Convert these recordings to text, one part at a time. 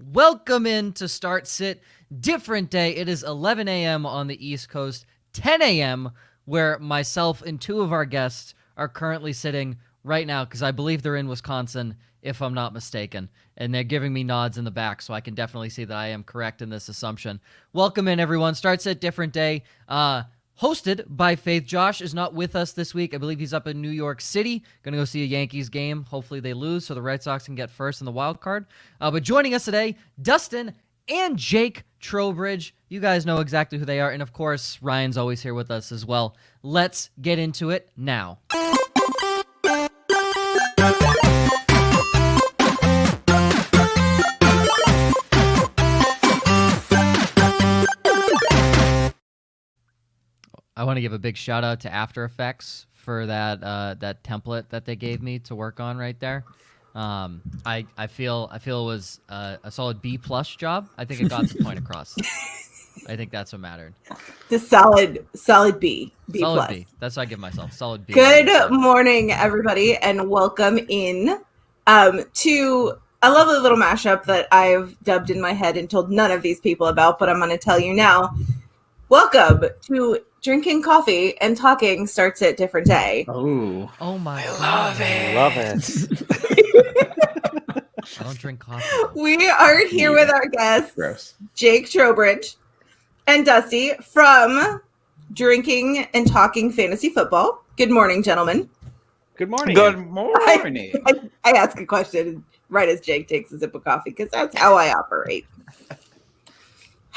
Welcome in to Start Sit. Different day. It is 11 a.m. on the East Coast, 10 a.m. where myself and two of our guests are currently sitting right now because I believe they're in Wisconsin, if I'm not mistaken. And they're giving me nods in the back, so I can definitely see that I am correct in this assumption. Welcome in, everyone. Start Sit, different day. Hosted by Faith. Josh is not with us this week. I believe he's up in New York City. Going to go see a Yankees game. Hopefully they lose so the Red Sox can get first in the wild card. But joining us today, Dustin and Jake Trowbridge. You guys know exactly who they are. And of course, Ryan's always here with us as well. Let's get into it now. I want to give a big shout out to After Effects for that that template that they gave me to work on right there. I feel it was a solid B+ job. I think it got the point across. I think that's what mattered. The solid B. B+. Solid B. That's what I give myself. Solid B. Good morning, everybody, and welcome in to a lovely little mashup that I've dubbed in my head and told none of these people about, but I'm going to tell you now. Welcome to Drinking Coffee and Talking Starts at Different Day. Oh my God. Love it. I don't drink coffee. We are here with our guests, Gross. Jake Trowbridge and Dusty from Drinking and Talking Fantasy Football. Good morning, gentlemen. Good morning. Good morning. I ask a question right as Jake takes a sip of coffee because that's how I operate.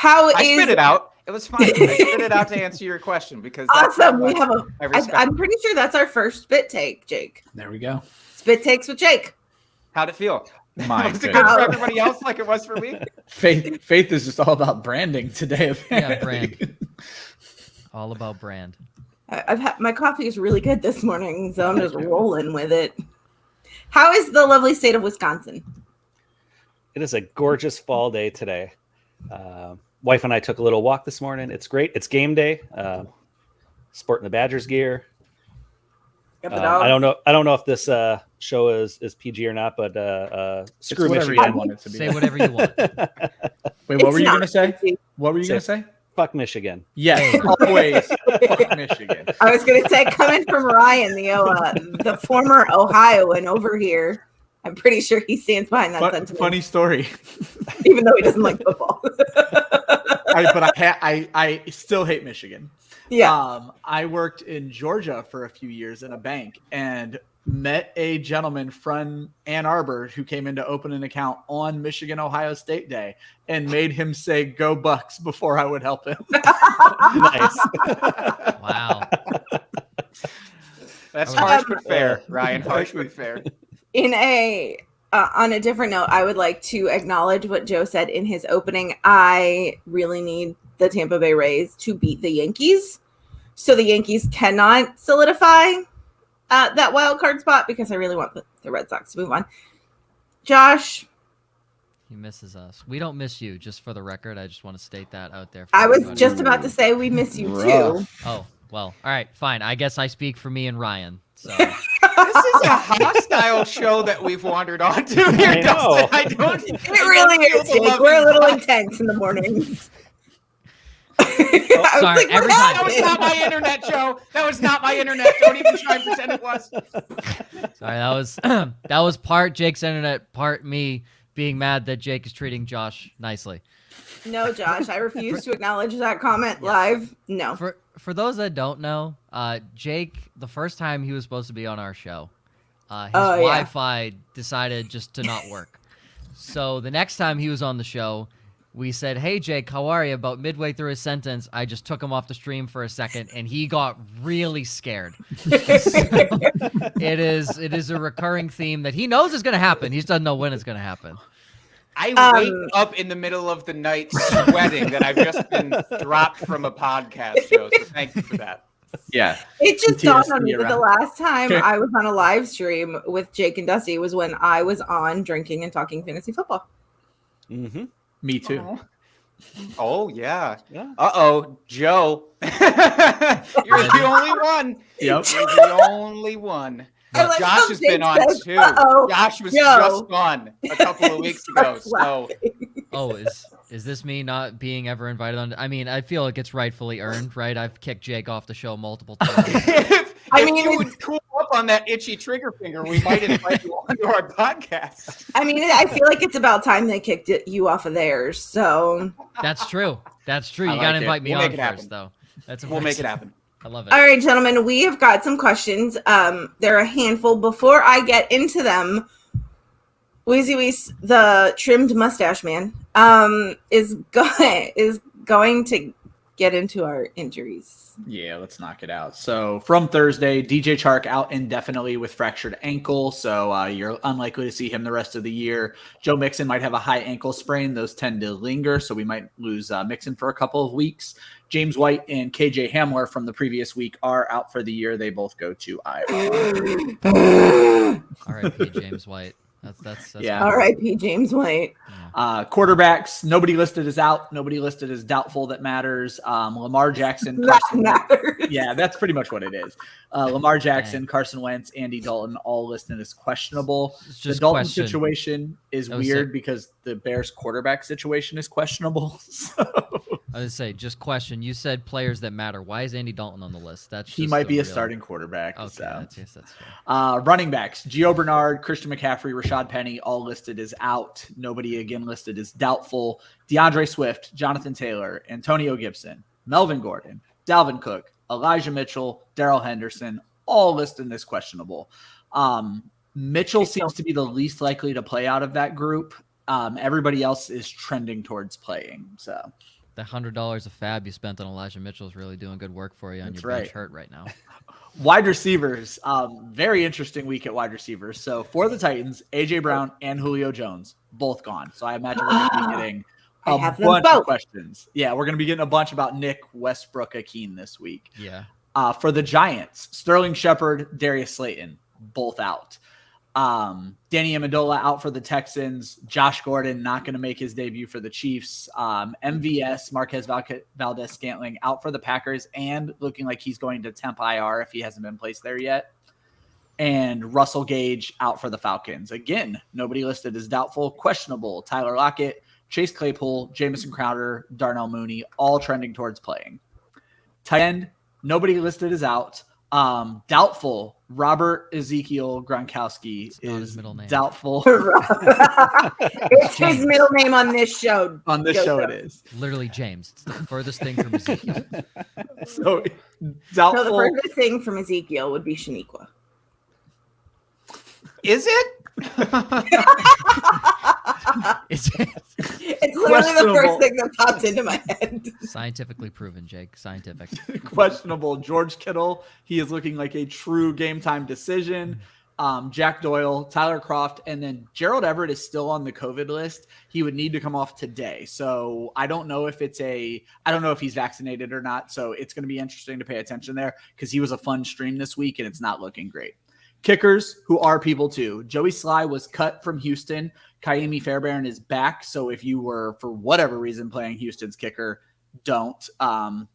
I spit it out. It was fine. I spit it out to answer your question because that's awesome. We have I'm pretty sure that's our first spit take, Jake. There we go. Spit takes with Jake. How'd it feel? My Was it good for everybody else like it was for me? Faith is just all about branding today. Yeah, brand. All about brand. I've had my coffee is really good this morning, so I'm just rolling with it. How is the lovely state of Wisconsin? It is a gorgeous fall day today. Wife and I took a little walk this morning. It's great. It's game day. Sporting the Badgers gear. I don't know if this show is PG or not, but screw Michigan. Want it to be. Say whatever you want. Wait, what were you going to say? What were you going to say? Fuck Michigan. Yes, always. Fuck Michigan. I was going to say, coming from Ryan, the former Ohioan over here, I'm pretty sure he stands behind that sentiment. Funny story. Even though he doesn't like football. I still hate Michigan. Yeah. I worked in Georgia for a few years in a bank and met a gentleman from Ann Arbor who came in to open an account on Michigan-Ohio State Day and made him say, "Go Bucks," before I would help him. Nice. Wow. That's harsh but fair, Ryan. Harsh but fair. On a different note, I would like to acknowledge what Joe said in his opening. I really need the Tampa Bay Rays to beat the Yankees, so the Yankees cannot solidify that wild card spot because I really want the Red Sox to move on. Josh, He misses us. We don't miss you, just for the record. I just want to state that out there. I was everybody. just about to say we miss you too. Oh, well, all right, fine. I guess I speak for me and Ryan. So This is a hostile show that we've wandered onto here, I know. Dustin. I don't. It really is. Jake. We're a little intense in the mornings. sorry, every time. That was not my internet, Joe. That was not my internet. Don't even try and pretend it was. Sorry, that was part Jake's internet, part me being mad that Jake is treating Josh nicely. No, Josh, I refuse to acknowledge that comment live. No. For those that don't know, Jake, the first time he was supposed to be on our show, his Wi-Fi decided just to not work. So the next time he was on the show, we said, "Hey, Jake, how are you?" About midway through his sentence, I just took him off the stream for a second, and he got really scared. So, it is a recurring theme that he knows is going to happen. He just doesn't know when it's going to happen. I wake up in the middle of the night sweating that I've just been dropped from a podcast show. So thank you for that. Yeah. It just dawned on me PTSD that the last time I was on a live stream with Jake and Dusty was when I was on Drinking and Talking Fantasy Football. Mm-hmm. Me too. Oh, yeah. Yeah. Uh-oh, Joe. You're the only one. Yep. You're the only one. I like Josh how has been Jake on says, too. "Uh-oh, Josh was Joe." just on a couple of weeks ago. So Oh, is this me not being ever invited on? I mean, I feel like it's rightfully earned, right? I've kicked Jake off the show multiple times. if I mean, you would cool up on that itchy trigger finger, we might invite you onto our podcast. I mean, I feel like it's about time they kicked you off of theirs. So That's true. That's true. I You gotta like it. invite me We'll on make it happen. first, though. We'll make it happen. I love it. all right, gentlemen, we have got some questions. There are a handful. Before I get into them, Wheezy Weeze, the trimmed mustache man, is going to get into our injuries. Yeah, let's knock it out. So from Thursday, DJ Chark out indefinitely with fractured ankle. So you're unlikely to see him the rest of the year. Joe Mixon might have a high ankle sprain. Those tend to linger. So we might lose Mixon for a couple of weeks. James White and KJ Hamler from the previous week are out for the year. They both go to IR. R.I.P. James White. That's Yeah. R.I.P. James White. Quarterbacks, nobody listed as out. Nobody listed as doubtful that matters. Lamar Jackson. That Carson matters. Yeah, that's pretty much what it is. Lamar Jackson, Carson Wentz, Andy Dalton, all listed as questionable. It's The just Dalton question. situation is That was weird it. because the Bears quarterback situation is questionable. So I was say, just question. You said players that matter. Why is Andy Dalton on the list? That's he just might be a real- starting quarterback. Okay, So. that's fair. Running backs, Gio Bernard, Christian McCaffrey, Rashad Penny, all listed as out. Nobody again listed as doubtful. DeAndre Swift, Jonathan Taylor, Antonio Gibson, Melvin Gordon, Dalvin Cook, Elijah Mitchell, Darrell Henderson, all listed as questionable. Mitchell seems to be the least likely to play out of that group. Everybody else is trending towards playing. So The $100 of fab you spent on Elijah Mitchell is really doing good work for you on That's your bench right. hurt right now. wide receivers, very interesting week at wide receivers. So for the Titans, AJ Brown and Julio Jones both gone. So I imagine we're going to be getting I a have them bunch of both. questions. Yeah, we're going to be getting a bunch about Nick Westbrook Akeen this week. Yeah. For the Giants, Sterling Shepard, Darius Slayton, both out. Danny Amendola out for the Texans. Josh Gordon not going to make his debut for the Chiefs. MVS, Marquez Valdez-Scantling out for the Packers and looking like he's going to temp IR if he hasn't been placed there yet. And Russell Gage out for the Falcons. Again, nobody listed as doubtful, questionable. Tyler Lockett, Chase Claypool, Jamison Crowder, Darnell Mooney, all trending towards playing. Tight end, nobody listed as out. Doubtful. Robert Ezekiel Gronkowski It's not his is middle name. doubtful. It's his middle name on this show. On this show, it Joseph. is. Literally James. It's the furthest thing from Ezekiel. So No, the doubtful. furthest thing from Ezekiel would be Shaniqua. Is it? It's It's literally the Questionable. first thing that popped into my head. scientifically proven, Jake. Scientific. Questionable. George Kittle, he is looking like a true game time decision. Jack Doyle, Tyler Kroft, and then Gerald Everett is still on the COVID list. He would need to come off today. So I don't know if he's vaccinated or not. So it's going to be interesting to pay attention there because he was a fun stream this week and it's not looking great. Kickers, who are people too. Joey Sly was cut from Houston. Kaimi Fairbairn is back. So if you were, for whatever reason, playing Houston's kicker, don't. And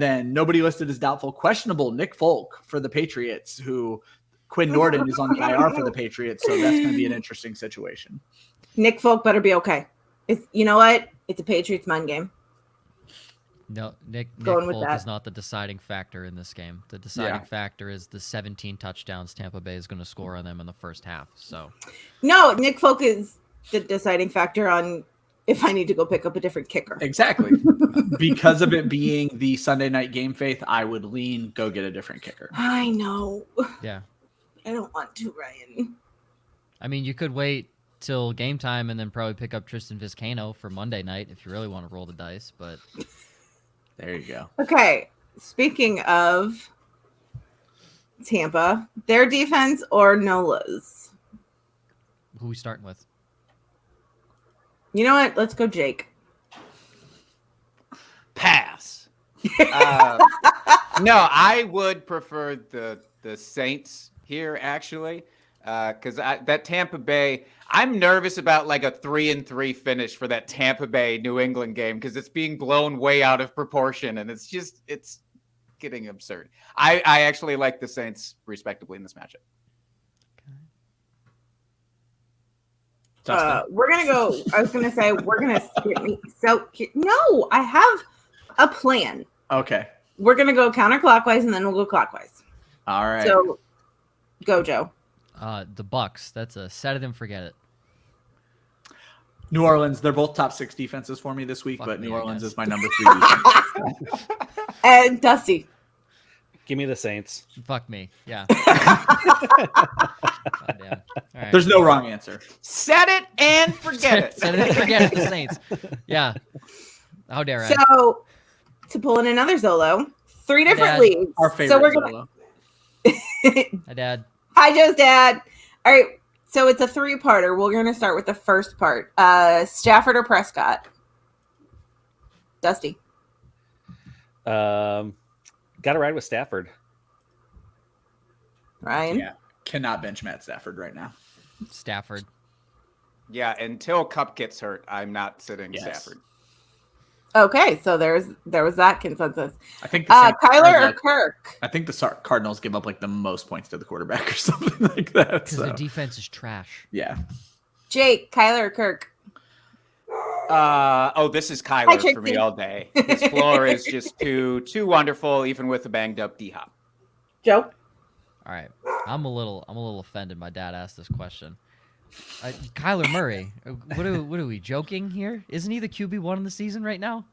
then nobody listed as doubtful. Questionable, Nick Folk for the Patriots, who Quinn Nordin is on the IR for the Patriots. So that's going to be an interesting situation. Nick Folk better be okay. You know what? It's a Patriots mind game. No, Nick Going with Folk that. is not the deciding factor in this game. The deciding factor is the 17 touchdowns Tampa Bay is going to score on them in the first half. So No, Nick Folk is the deciding factor on if I need to go pick up a different kicker. Exactly. Because of it being the Sunday night game, Faith, I would lean go get a different kicker. I know. yeah, I don't want to, Ryan. I mean, you could wait till game time and then probably pick up Tristan Vizcaino for Monday night if you really want to roll the dice. But There you go. Okay, speaking of Tampa, their defense or Nola's? who we starting with? You know what? Let's go, Jake. Pass. No, I would prefer the Saints here actually, because that Tampa Bay. I'm nervous about like a 3-3 finish for that Tampa Bay New England game because it's being blown way out of proportion and it's getting absurd. I actually like the Saints respectably in this matchup. We're gonna go. I was gonna say we're gonna skip me. So no, I have a plan. Okay. We're gonna go counterclockwise and then we'll go clockwise. All right. So go, Joe. The Bucks. That's a set it and forget it. New Orleans, they're both top 6 defenses for me this week, Fuck but me, New I Orleans guess. is my number 3 defense. And Dusty. Give me the Saints. Fuck me. Yeah. God damn. All right. There's no wrong answer. Set it and forget it. Set it and forget it. The Saints. Yeah. How dare I? So to pull in another Zolo, 3 different Dad. leagues. Our favorite. So we're gonna. Zolo. Hi, Dad. Hi, Joe's dad. All right. So it's a 3-parter. We're going to start with the first part. Stafford or Prescott? Dusty. Got to ride with Stafford. Ryan. Yeah. Cannot bench Matt Stafford right now. Stafford. Yeah, until Cup gets hurt, I'm not sitting Yes. Stafford. Okay, so there was that consensus. I think the Saints Kyler are or Kirk? I think the Cardinals give up like the most points to the quarterback or something like that. Because So. the defense is trash. Yeah. Jake, Kyler or Kirk? This is Hi, Kyler for me Trixie. all day. His floor is just too wonderful, even with a banged up D-Hop. Joe? All right. I'm a little offended my dad asked this question. Kyler Murray. What are we joking here? Isn't he the QB1 in the season right now?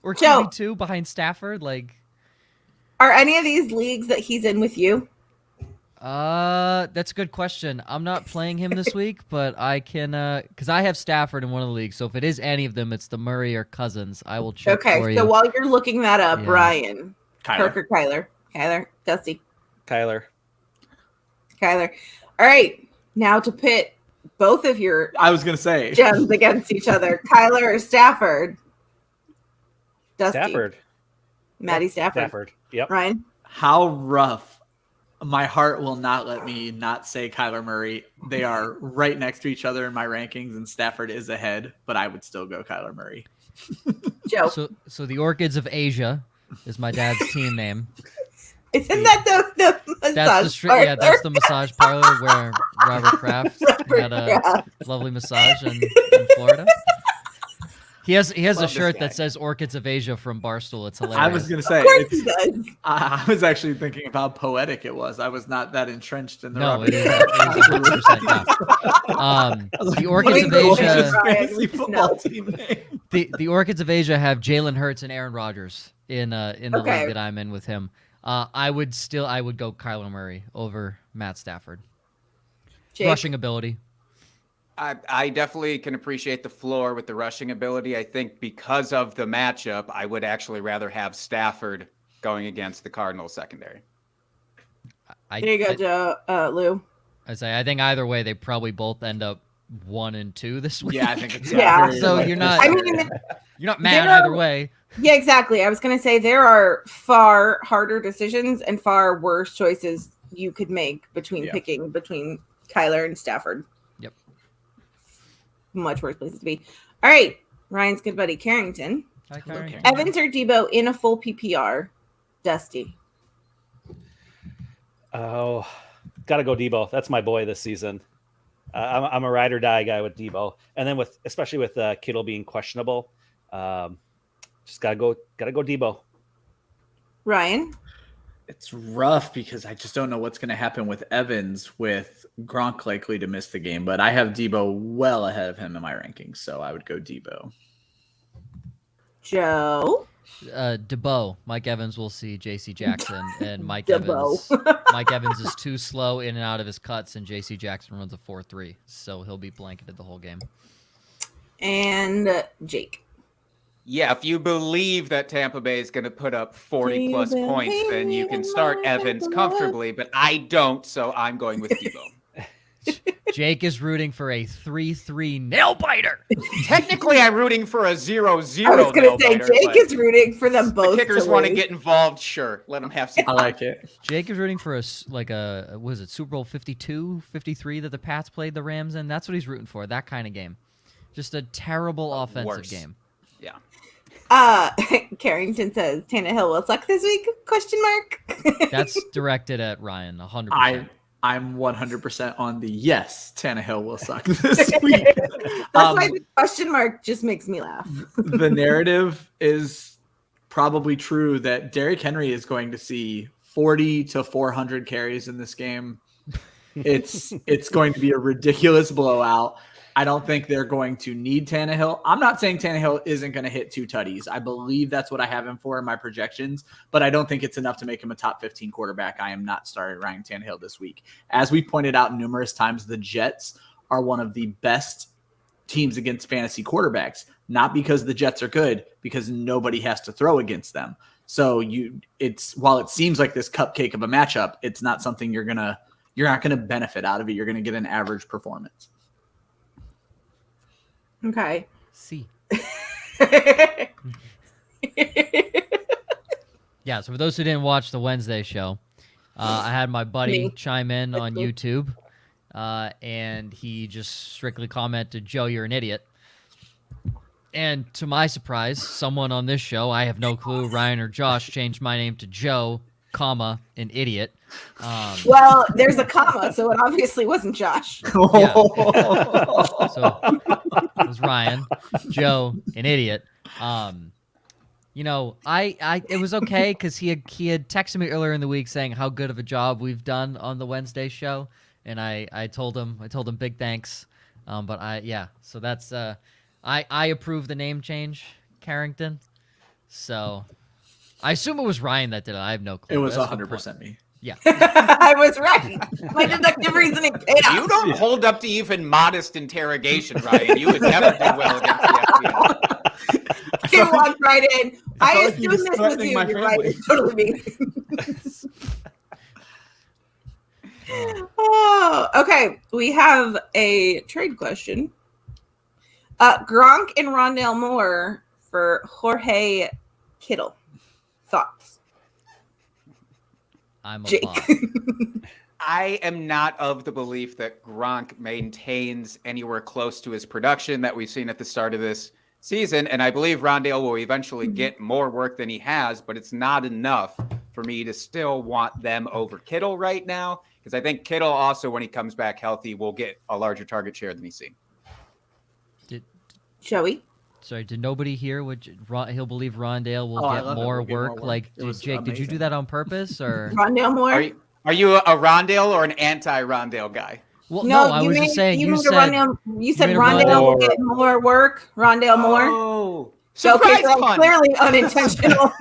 Or Joe. QB2 behind Stafford? Like, Are any of these leagues that he's in with you? that's a good question. I'm not playing him this week, but I can because I have Stafford in one of the leagues. So if it is any of them, it's the Murray or Cousins. I will check for Okay, you. so while you're looking that up, Yeah. Ryan, Kyler. Kirk or Kyler? Kyler, Dusty, Kyler. Kyler. All right, now to pit both of your I was gonna say gems against each other. Kyler or Stafford? Dusty. Stafford. Maddie Stafford. Stafford. Yep. Ryan? how rough. My heart will not let me not say Kyler Murray. They are right next to each other in my rankings, and Stafford is ahead, but I would still go Kyler Murray. Joe? So the Orchids of Asia is my dad's team name. Isn't that the massage That's the parlor? that's the massage parlor where Robert Kraft had a Kraft. lovely massage in Florida. He has a Love this shirt guy. that says Orchids of Asia from Barstool. It's hilarious. I was going to say, Of course he does. I was actually thinking of how poetic it was. I was not that entrenched in the No, Robert it is Kraft. 100%. Yeah. I was like, The what Orchids is of the Asia. fantasy football No. team name? The Orchids of Asia have Jalen Hurts and Aaron Rodgers in the Okay. league that I'm in with him. I would go Kyler Murray over Matt Stafford. Jake? Rushing ability. I definitely can appreciate the floor with the rushing ability. I think because of the matchup, I would actually rather have Stafford going against the Cardinals secondary. There you go, Joe. Lou. I think either way they probably both end up 1 and 2 this week. Yeah, I think it's Yeah. very So likely. you're not- I mean, You're not mad There are- either way. yeah, exactly. I was going to say there are far harder decisions and far worse choices you could make between Yeah. picking between Kyler and Stafford. Yep. Much worse places to be. All right. Ryan's good buddy, Karingtyn. Hi, Hello, Karen. Karen. Evans or Debo in a full PPR? Dusty. Oh, got to go Debo. That's my boy this season. I'm a ride or die guy with Debo, and then especially with Kittle being questionable, just gotta go Debo. Ryan. It's rough because I just don't know what's going to happen with Evans with Gronk likely to miss the game, but I have Debo well ahead of him in my rankings, so I would go Debo. Joe. DeBow. Mike Evans will see J.C. Jackson, and Mike DeBow. Evans is too slow in and out of his cuts, and J.C. Jackson runs a 4.3, so he'll be blanketed the whole game. And Jake. Yeah, if you believe that Tampa Bay is going to put up 40 plus Do you points, then you believe can in start life Evans and comfortably, but I don't, so I'm going with Debo. Jake is rooting for a 3-3 nail biter. Technically, I'm rooting for a 0-0. I was going to say Jake is rooting for them The both. kickers to want to lose. get involved. Sure, let them have some. I like it. Jake is rooting for was it Super Bowl 52, 53 that the Pats played the Rams in? That's what he's rooting for, that kind of game. Just a terrible offensive Worse. game. Yeah. Carrington says Tannehill will suck this week? Question mark. That's directed at Ryan, 100%. I'm 100% on the yes. Tannehill will suck this week. That's why the question mark just makes me laugh. The narrative is probably true that Derrick Henry is going to see 40 to 400 carries in this game. It's going to be a ridiculous blowout. I don't think they're going to need Tannehill. I'm not saying Tannehill isn't going to hit 2 tutties. I believe that's what I have him for in my projections, but I don't think it's enough to make him a top 15 quarterback. I am not starting Ryan Tannehill this week. As we pointed out numerous times, the Jets are one of the best teams against fantasy quarterbacks, not because the Jets are good, because nobody has to throw against them. So while it seems like this cupcake of a matchup, it's not something you're not going to benefit out of it. You're going to get an average performance. Okay. See. Yeah, so for those who didn't watch the Wednesday show, I had my buddy chime in on YouTube, and he just strictly commented, "Joe, you're an idiot." And to my surprise, someone on this show, I have no clue, Ryan or Josh, changed my name to Joe, comma, an idiot. Well, there's a comma, so it obviously wasn't Josh. Yeah. So it was Ryan, Joe, an idiot. You know, it was okay because he had texted me earlier in the week saying how good of a job we've done on the Wednesday show, and I told him big thanks. So that's I approve the name change, Karingtyn. So I assume it was Ryan that did it. I have no clue. It was 100% me. Yeah. I was right. My deductive reasoning paid off. You don't hold up to even modest interrogation, Ryan. You would never do well against the FBI. You walked right in. I felt like you assume this was threatening you. my You're right. family. It's totally me. Oh, okay. We have a trade question. Gronk and Rondale Moore for Jorge Kittle. Thoughts? I'm a Jake. bot. I am not of the belief that Gronk maintains anywhere close to his production that we've seen at the start of this season. And I believe Rondale will eventually get more work than he has, but it's not enough for me to still want them over Kittle right now. Because I think Kittle also, when he comes back healthy, will get a larger target share than he's seen. Joey? Sorry, did nobody hear what he'll believe Rondale will I get love it. more We'll get more work? work. Like, It was Jake, did you do amazing. that on purpose or? Rondale Moore? Are you a Rondale or an anti-Rondale guy? Well, No, I was just saying. You You mean said you said mean Rondale will Rondale- get more work. Rondale Moore. Oh, So, okay, surprise so that's pun. clearly unintentional.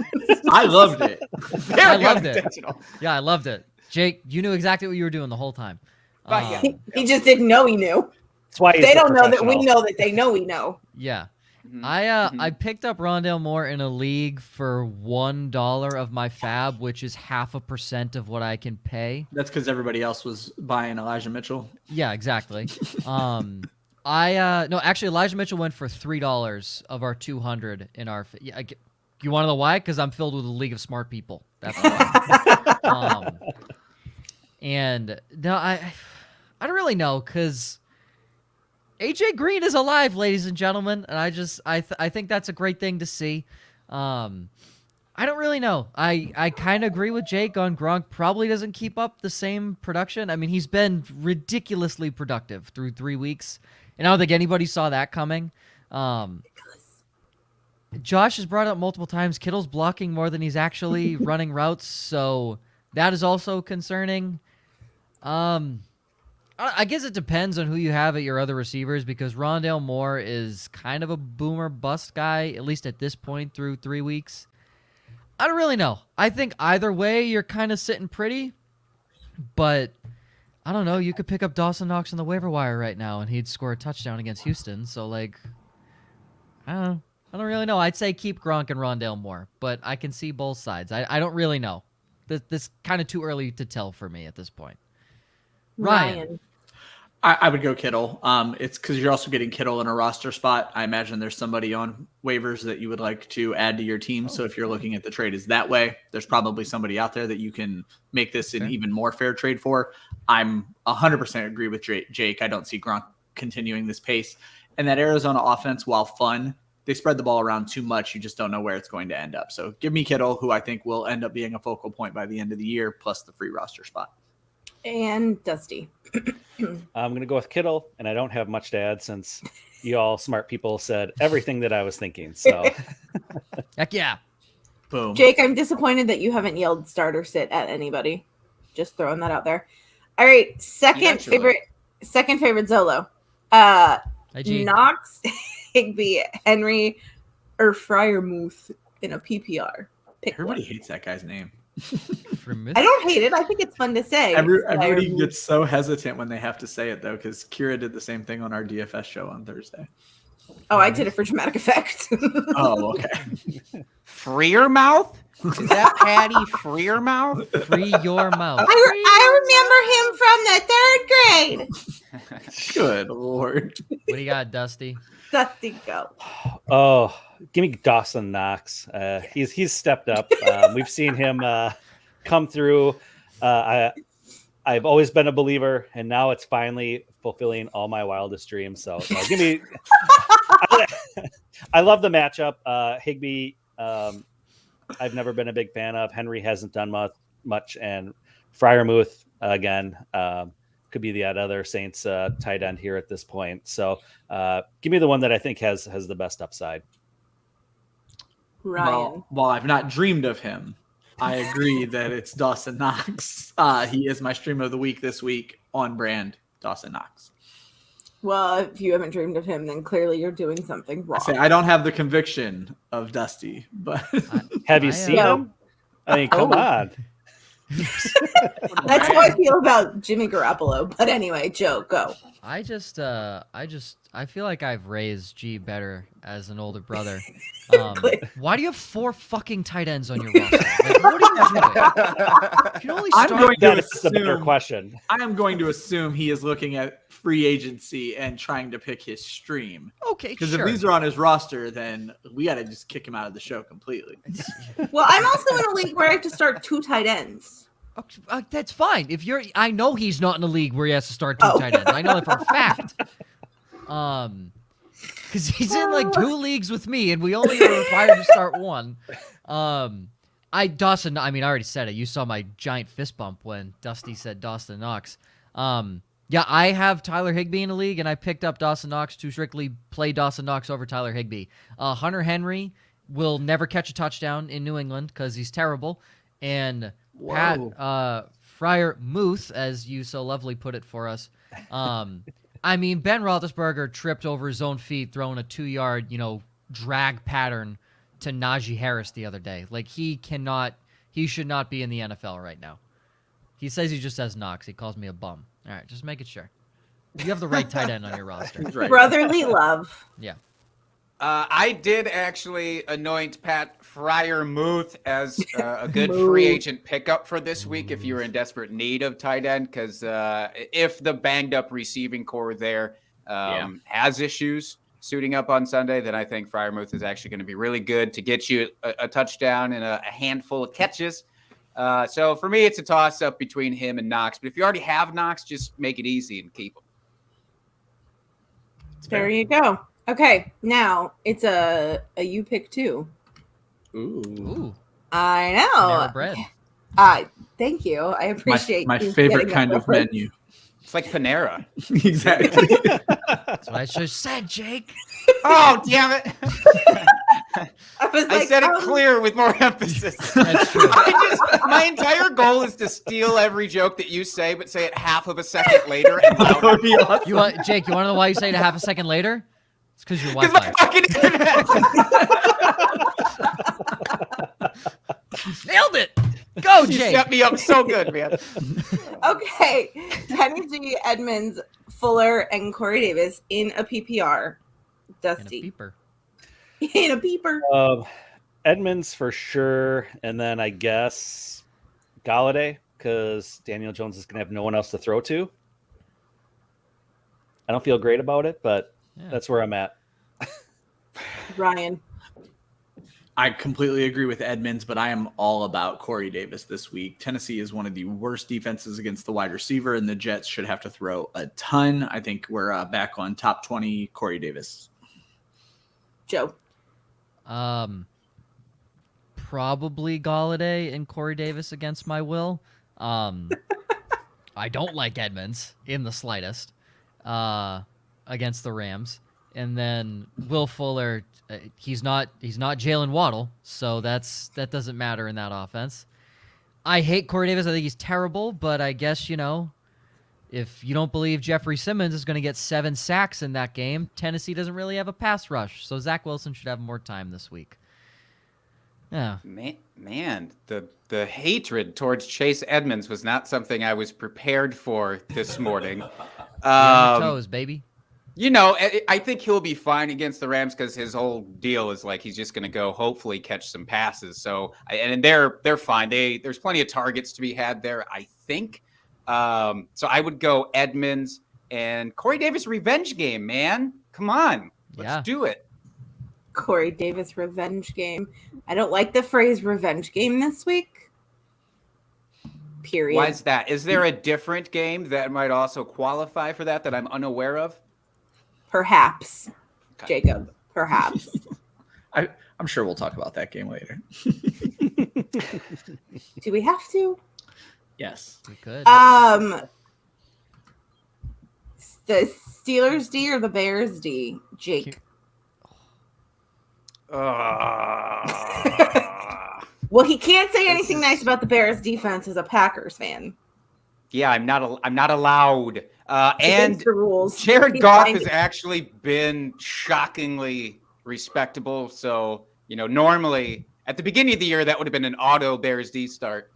I loved it. Very I loved it. unintentional. Yeah, I loved it. Jake, you knew exactly what you were doing the whole time. But yeah. He just didn't know he knew. That's why he's They the don't know that we professional. know that they know we know. Yeah. Mhm. I picked up Rondale Moore in a league for $1 of my fab, which is 0.5% of what I can pay. That's because everybody else was buying Elijah Mitchell. Yeah, exactly. No, actually Elijah Mitchell went for $3 of our 200 in our. Yeah, you want to know why? Because I'm filled with a league of smart people. That's why. And no, I don't really know because AJ Green is alive, ladies and gentlemen, and I think that's a great thing to see. I don't really know. I kind of agree with Jake on Gronk. Probably doesn't keep up the same production. I mean, he's been ridiculously productive through 3 weeks, and I don't think anybody saw that coming. Josh has brought up multiple times, Kittle's blocking more than he's actually running routes, so that is also concerning. I guess it depends on who you have at your other receivers because Rondale Moore is kind of a boomer bust guy, at least at this point through 3 weeks. I don't really know. I think either way, you're kind of sitting pretty, but I don't know. You could pick up Dawson Knox on the waiver wire right now, and he'd score a touchdown against Houston. So, like, I don't know. I don't really know. I'd say keep Gronk and Rondale Moore, but I can see both sides. I don't really know. This kind of too early to tell for me at this point. Ryan. I would go Kittle. It's because you're also getting Kittle in a roster spot. I imagine there's somebody on waivers that you would like to add to your team. So if you're looking at the trade is that way, there's probably somebody out there that you can make this an even more fair trade for. I'm 100% agree with Jake. I don't see Gronk continuing this pace. And that Arizona offense, while fun, they spread the ball around too much. You just don't know where it's going to end up. So give me Kittle, who I think will end up being a focal point by the end of the year, plus the free roster spot. And Dusty. I'm going to go with Kittle, and I don't have much to add since you all smart people said everything that I was thinking. So, Heck yeah. Boom. Jake, I'm disappointed that you haven't yelled start or sit at anybody. Just throwing that out there. All right, second Eventually. favorite Zolo. IG. Knox, Higby, Henry, or Fryermuth in a PPR. Pick Everybody one. hates that guy's name. I don't hate it. I think it's fun to say. Everybody Fryermuth. gets so hesitant when they have to say it, though, because Kira did the same thing on our DFS show on Thursday. Oh, I did it for dramatic effect. Oh, okay. Freer mouth? Is that Patty Freer mouth? Free your mouth. I remember him from the 3rd grade. Good Lord. What do you got, Dusty? Dusty, go. oh, give me Dawson Knox. He's stepped up. We've seen him come through. I've always been a believer, and now it's finally fulfilling all my wildest dreams. So give me. I love the matchup. Higby, I've never been a big fan of. Henry hasn't done much, and Fryermuth again could be the other Saints tight end here at this point. So give me the one that I think has the best upside. Ryan. Well, while I've not dreamed of him, I agree that it's Dawson Knox. He is my stream of the week this week, on brand, Dawson Knox. Well, if you haven't dreamed of him, then clearly you're doing something wrong. I don't have the conviction of Dusty, but Have you I, seen uh, him? I mean, come Oh. on. That's how I feel about Jimmy Garoppolo. But anyway, Joe, go. I feel like I've raised G better as an older brother. Why do you have 4 fucking tight ends on your roster? Like, what are you doing? You can only I'm start. going to That is a better assume, question. I am going to assume he is looking at free agency and trying to pick his stream. Okay, Because sure. if these are on his roster, then we got to just kick him out of the show completely. Well, I'm also in a league where I have to start 2 tight ends. That's fine. I know he's not in a league where he has to start 2 Oh. tight ends. I know that for a fact. Because he's in like 2 leagues with me, and we only are required to start 1. Dawson. I mean, I already said it. You saw my giant fist bump when Dusty said Dawson Knox. Yeah, I have Tyler Higbee in a league, and I picked up Dawson Knox to strictly play Dawson Knox over Tyler Higbee. Hunter Henry will never catch a touchdown in New England because he's terrible, and Pat Fryermuth, as you so lovely put it for us. I mean, Ben Roethlisberger tripped over his own feet throwing a 2-yard, drag pattern to Najee Harris the other day. Like, he should not be in the NFL right now. He says he just has Knox. He calls me a bum. All right, just making sure. You have the right tight end on your roster. Right. Brotherly love. Yeah. I did actually anoint Pat Fryermuth as a good free agent pickup for this week if you're in desperate need of tight end, because if the banged up receiving core there has issues suiting up on Sunday, then I think Fryermuth is actually going to be really good to get you a touchdown and a handful of catches. So for me, it's a toss-up between him and Knox. But if you already have Knox, just make it easy and keep him. There you go. Okay, now it's a you pick 2. Ooh. I know. Panera Bread. Thank you. I appreciate my you favorite getting kind that of reference. menu. It's like Panera. Exactly. That's what I just said, Jake. Oh, damn it. I I said it clear with more emphasis. That's true. My entire goal is to steal every joke that you say, but say it half of a second later. And That would be awesome. Jake, you want to know why you say it a half a second later? It's because your because my Wi-Fi. fucking internet. Nailed it. Go, You Jake. set me up so good, man. Okay, Kenny G, Edmonds, Fuller, and Corey Davis in a PPR. And a Dusty. beeper. In a beeper. Edmonds for sure, and then I guess Galladay, because Daniel Jones is going to have no one else to throw to. I don't feel great about it, but that's where I'm at. Ryan. I completely agree with Edmonds, but I am all about Corey Davis this week. Tennessee is one of the worst defenses against the wide receiver, and the Jets should have to throw a ton. I think we're back on top 20 Corey Davis. Joe. Probably Galladay and Corey Davis against my will. I don't like Edmonds in the slightest against the Rams. And then Will Fuller, he's not Jalen Waddle, so that doesn't matter in that offense. I hate Corey Davis. I think he's terrible, but I guess, if you don't believe Jeffrey Simmons is going to get 7 sacks in that game, Tennessee doesn't really have a pass rush, so Zach Wilson should have more time this week. Yeah. Man, the hatred towards Chase Edmonds was not something I was prepared for this morning. On your toes, baby. I think he'll be fine against the Rams because his whole deal is like he's just going to go hopefully catch some passes. So, and they're fine. There's plenty of targets to be had there, I think. So I would go Edmonds and Corey Davis revenge game, man. Come on, let's do it. Corey Davis revenge game. I don't like the phrase revenge game this week. Period. Why is that? Is there a different game that might also qualify for that I'm unaware of? Perhaps, okay. Jacob. Perhaps. I'm sure we'll talk about that game later. Do we have to? Yes, we could. The Steelers D or the Bears D, Jake? Well, he can't say anything nice about the Bears defense as a Packers fan. Yeah, I'm not allowed. And the rules. Jared Goff has actually been shockingly respectable. So, normally at the beginning of the year, that would have been an auto Bears D start.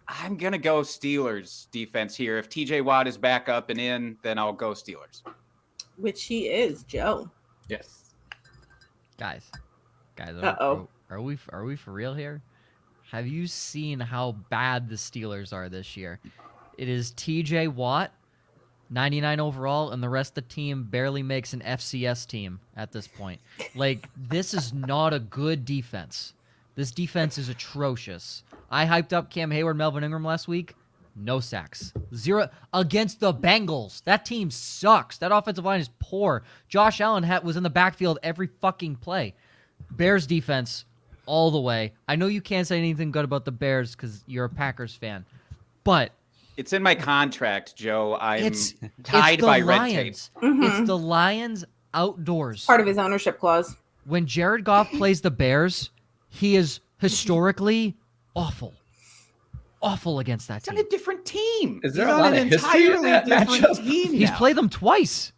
I'm going to go Steelers defense here. If TJ Watt is back up and in, then I'll go Steelers. Which he is, Joe. Yes. Guys, Uh-oh. Are we for real here? Have you seen how bad the Steelers are this year? It is TJ Watt, 99 overall, and the rest of the team barely makes an FCS team at this point. Like, this is not a good defense. This defense is atrocious. I hyped up Cam Hayward, Melvin Ingram last week. No sacks. 0 against the Bengals. That team sucks. That offensive line is poor. Josh Allen was in the backfield every fucking play. Bears defense all the way. I know you can't say anything good about the Bears because you're a Packers fan, but it's in my contract, Joe. I'm tied by red tape. Mm-hmm. It's the Lions outdoors. Part of his ownership clause. When Jared Goff plays the Bears, he is historically awful against that It's team. on a different team. Is there He's a on lot an of history in entirely that different matchup? team He's now. played them twice.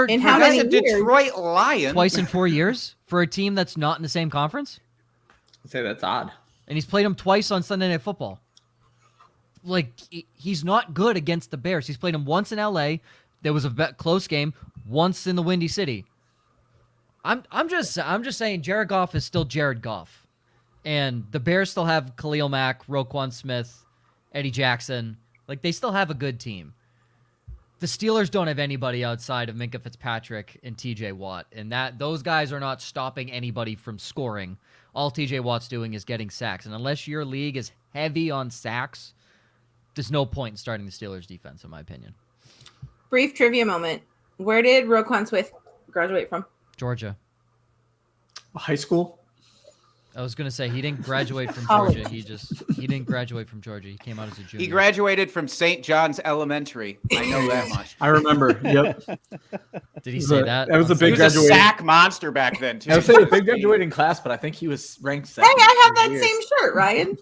In how many As a years? Detroit Lion. Twice in 4 years for a team that's not in the same conference. I'd say that's odd. And he's played them twice on Sunday Night Football. Like, he's not good against the Bears. He's played them once in LA. There was a close game. Once in the Windy City. I'm just saying Jared Goff is still Jared Goff. And the Bears still have Khalil Mack, Roquan Smith, Eddie Jackson. Like, they still have a good team. The Steelers don't have anybody outside of Minkah Fitzpatrick and TJ Watt. And those guys are not stopping anybody from scoring. All TJ Watt's doing is getting sacks. And unless your league is heavy on sacks, there's no point in starting the Steelers defense, in my opinion. Brief trivia moment. Where did Roquan Smith graduate from? Georgia. High school? I was going to say he didn't graduate from College. Georgia. He didn't graduate from Georgia. He came out as a junior. He graduated from St. John's Elementary. I know that much. I remember. Yep. Did he say that? That was a He big was a graduating. sack monster back then, too. I would say a big graduating class, but I think he was ranked Hey, second. I have that Weird. same shirt, Ryan.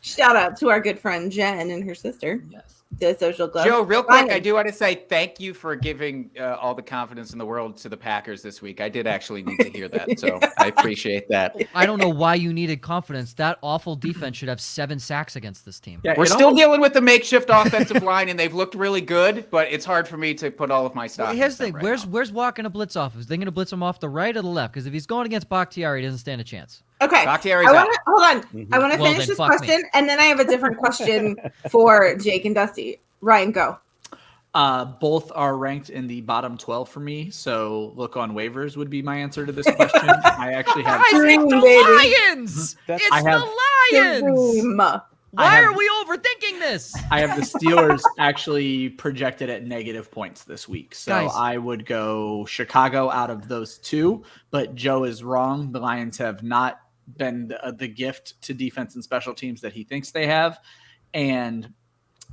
Shout out to our good friend Jen and her sister, Yes. the social club. Joe, real quick, Ryan. I do want to say thank you for giving all the confidence in the world to the Packers this week. I did actually need to hear that, so I appreciate that. I don't know why you needed confidence. That awful defense should have 7 sacks against this team. Yeah, We're it still almost- dealing with the makeshift offensive line, and they've looked really good, but it's hard for me to put all of my stock. Here's the into thing. them right Where's Watt going to blitz off? Is they going to blitz him off the right or the left? Because if he's going against Bakhtiari, he doesn't stand a chance. Okay. Bakhtiari's I want out. to hold on. Mhm. I want to Well, finish then this fuck me. question, and then I have a different question for Jake and Dusty. Ryan, go. Both are ranked in the bottom 12 for me, so look on waivers would be my answer to this question. I actually have. Guys, it's the baby. Lions! That's- It's I have- the Lions! Dream. Why have- are we overthinking this? I have the Steelers actually projected at negative points this week. So Guys. I would go Chicago out of those two. But Joe is wrong. The Lions have not been the gift to defense and special teams that he thinks they have. And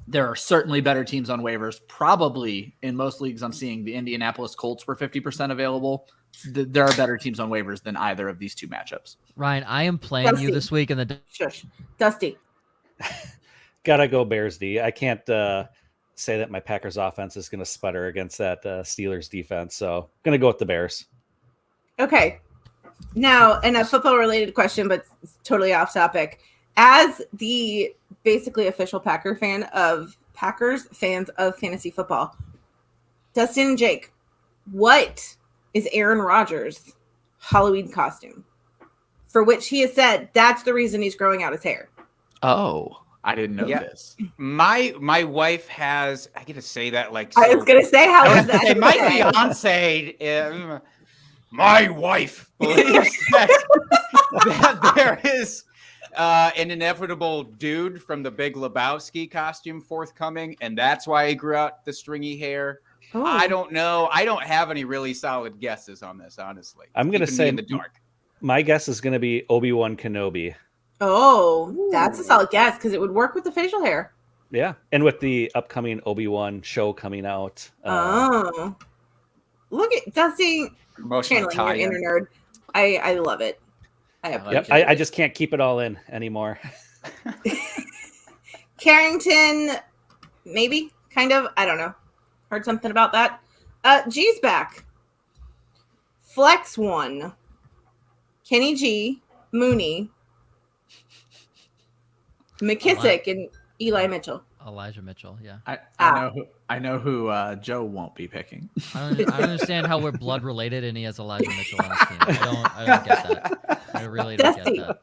there are certainly better teams on waivers. Probably in most leagues, I'm seeing the Indianapolis Colts were 50% available. There are better teams on waivers than either of these two matchups. Ryan, I am playing you this week in the. Shush. Dusty. Gotta go Bears D. I can't say that my Packers offense is going to sputter against that Steelers defense. So going to go with the Bears. Okay. Now, and a football related question, but it's totally off topic. As the basically official Packers fans of fantasy football, Dustin and Jake, what is Aaron Rodgers' Halloween costume? For which he has said that's the reason he's growing out his hair. Oh, I didn't know this. My wife has. I get to say that like. I was gonna say, how is that? My fiance, my wife believes that there is an inevitable dude from the Big Lebowski costume forthcoming, and that's why he grew out the stringy hair. Oh. I don't know. I don't have any really solid guesses on this, honestly. I'm going to Keeping say me in the dark. My guess is going to be Obi-Wan Kenobi. Oh, that's a solid guess because it would work with the facial hair. Yeah, and with the upcoming Obi-Wan show coming out. Look at Dusty Emotional channeling your tie-in. inner nerd. I love it. I just can't keep it all in anymore. Karingtyn, maybe, kind of. I don't know. Heard something about that. G's back. Flex 1. Kenny G, Mooney, McKissick, and Eli Mitchell. Elijah Mitchell, yeah. I know who Joe won't be picking. I don't understand how we're blood related and he has Elijah Mitchell on his team. I don't get that. I really don't get that.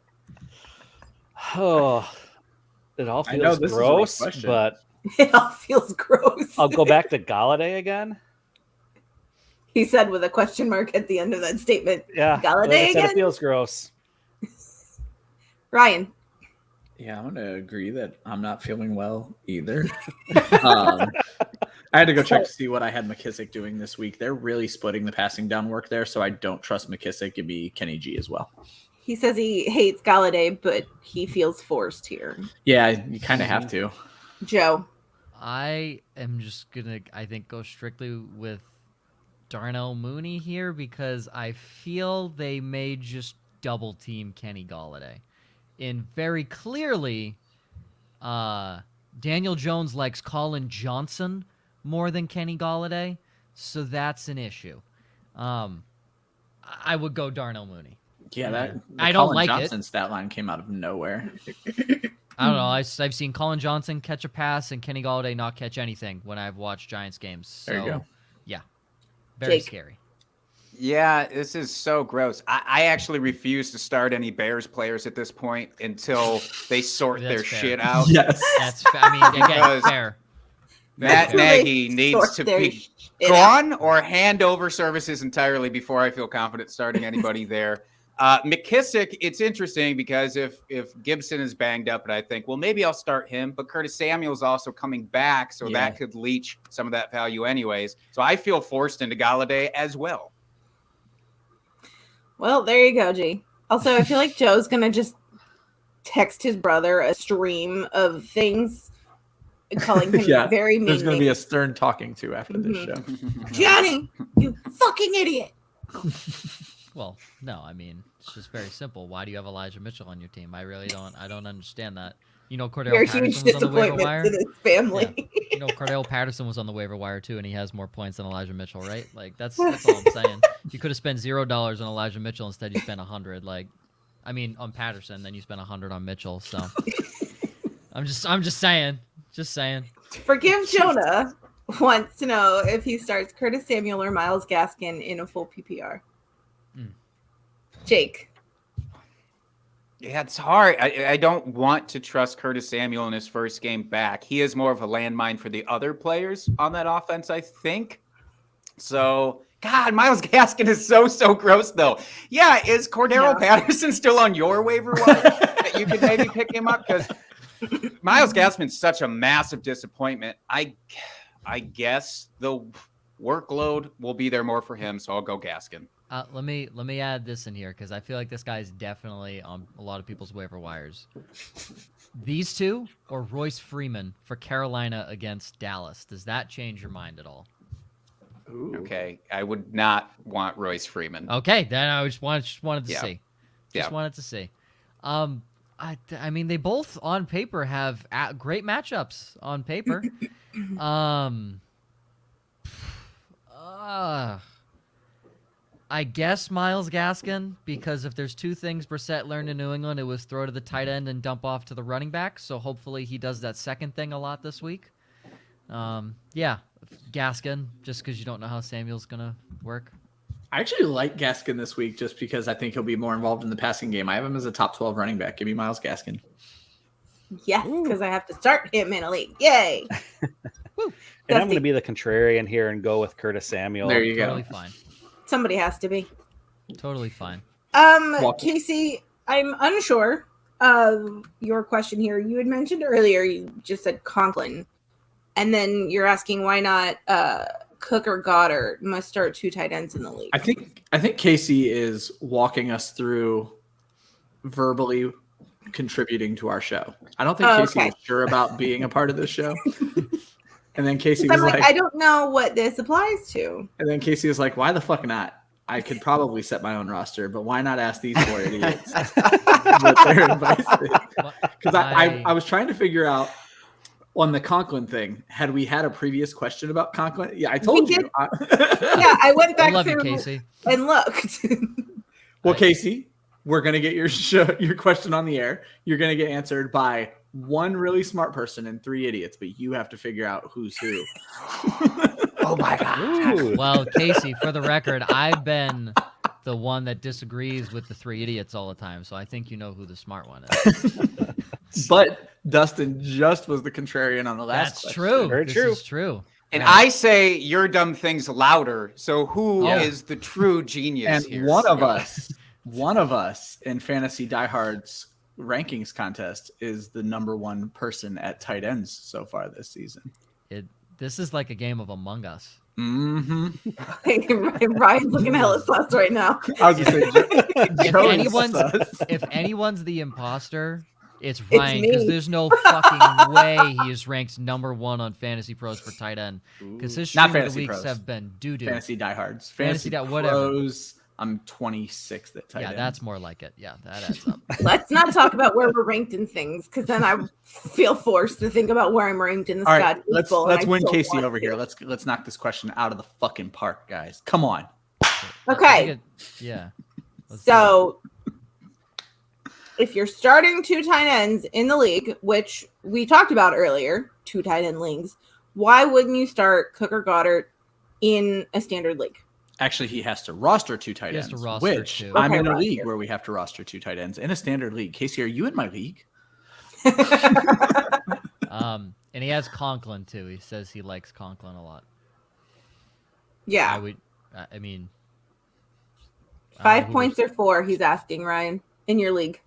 Oh, it all I know feels this is a gross, rough question. but It all feels gross. I'll go back to Galladay again. He said with a question mark at the end of that statement. Yeah, Galladay like I said, again? it feels gross. Ryan. Yeah, I'm going to agree that I'm not feeling well either. I had to go check to see what I had McKissick doing this week. They're really splitting the passing down work there, so I don't trust McKissick. It'd be Kenny G as well. He says he hates Galladay, but he feels forced here. Yeah, you kind of have to. Joe. I am just gonna, I think, go strictly with Darnell Mooney here because I feel they may just double team Kenny Galladay. And very clearly, Daniel Jones likes Colin Johnson more than Kenny Galladay, so that's an issue. I would go Darnell Mooney. Yeah, I don't Colin like Johnson it. stat line came out of nowhere. I don't know. I've seen Colin Johnson catch a pass and Kenny Galladay not catch anything when I've watched Giants games. So, There you go. Yeah, very Jake. scary. Yeah, this is so gross. I actually refuse to start any Bears players at this point until they sort That's their fair. shit out. Yes. That's, I mean, again, Because fair. Matt Until they Nagy needs sort to their be shit out. gone or hand over services entirely before I feel confident starting anybody there. McKissick, it's interesting because if Gibson is banged up, and I think, well, maybe I'll start him, but Curtis Samuel's also coming back, so that could leach some of that value anyways. So I feel forced into Galladay as well. Well, there you go, G. Also, I feel like Joe's going to just text his brother a stream of things, calling him very mean. There's going to be a stern talking to after this show. Johnny, you fucking idiot. Well, no, I mean, it's just very simple. Why do you have Elijah Mitchell on your team? I don't understand that. You know, Cordell You're a Patterson huge was on the waiver disappointment wire. to this family. Yeah. You know, Cordell Patterson was on the waiver wire too, and he has more points than Elijah Mitchell, right? Like that's all I'm saying. You could have spent $0 on Elijah Mitchell instead. You spent 100. Like, I mean, on Patterson, then you spent 100 on Mitchell. So I'm just saying. Forgive Jonah wants to know if he starts Curtis Samuel or Myles Gaskin in a full PPR. Jake. Yeah, it's hard. I don't want to trust Curtis Samuel in his first game back. He is more of a landmine for the other players on that offense, I think. So, God, Myles Gaskin is so gross, though. Yeah, is Cordero Patterson still on your waiver wire that you could maybe pick him up? Because Myles Gaskin's such a massive disappointment. I guess the workload will be there more for him, so I'll go Gaskin. Let me add this in here because I feel like this guy's definitely on a lot of people's waiver wires. These two or Royce Freeman for Carolina against Dallas. Does that change your mind at all? Ooh. Okay, I would not want Royce Freeman. Okay, then I just wanted to Yeah. see. Yeah. Just wanted to see. I mean, they both on paper have great matchups on paper. I guess Myles Gaskin, because if there's two things Brissett learned in New England, it was throw to the tight end and dump off to the running back. So hopefully he does that second thing a lot this week. Yeah, Gaskin, just because you don't know how Samuel's going to work. I actually like Gaskin this week just because I think he'll be more involved in the passing game. I have him as a top 12 running back. Give me Myles Gaskin. Yes, because I have to start him in a league. Yay! And I'm going to be the contrarian here and go with Curtis Samuel. There you Totally go. fine. Somebody has to be. Totally fine. Casey, I'm unsure of your question here. You had mentioned earlier, you just said Conklin, and then you're asking why not Cook or Goddard must start two tight ends in the league. I think Casey is walking us through verbally contributing to our show. I don't think Casey was sure about being a part of this show. And then Casey was like, I don't know what this applies to. And then Casey was like, why the fuck not? I could probably set my own roster, but why not ask these four idiots what their advice is? Because I was trying to figure out on the Conklin thing, had we had a previous question about Conklin? Yeah, I told you. Yeah, I went back love you, through Casey. and looked. Well, Casey, we're going to get your question on the air. You're going to get answered by one really smart person and three idiots, but you have to figure out who's who. Oh my god! Ooh. Well, Casey, for the record, I've been the one that disagrees with the three idiots all the time, so I think you know who the smart one is. But Dustin just was the contrarian on the last That's question. true. Very This true. is true. And Yeah. I say your dumb things louder. So who Yeah. is the true genius And here? one of us in Fantasy Diehard's rankings contest is the number one person at tight ends so far this season. This is like a game of Among Us. Mm-hmm. Ryan's looking hella sus right now. I was going to say, If anyone's the imposter, it's It's Ryan, because me. there's no fucking way he is ranked number one on Fantasy Pros for tight end. Because his Not stream of the Fantasy weeks Pros. have been doo-doo. Fantasy Diehards. Fantasy Fantasy whatever. Pros, I'm 26th at tight Yeah, end. that's more like it. Yeah, that adds up. Let's not talk about where we're ranked in things, because then I feel forced to think about where I'm ranked in this All right, god. let's people, and I win don't Casey want over to. here. Let's knock this question out of the fucking park, guys. Come on. Okay. Yeah. Let's do So, if you're starting two tight ends in the league, which we talked about earlier, two tight end leagues, why wouldn't you start Cook or Goddard in a standard league? Actually, he has to roster two tight He has ends, to roster which two. I'm Okay, in a roster. league where we have to roster two tight ends in a standard league. Casey, are you in my league? And he has Conklin too. He says he likes Conklin a lot. Yeah. I mean, I don't know 5 who points or 4, he's asking, Ryan, in your league.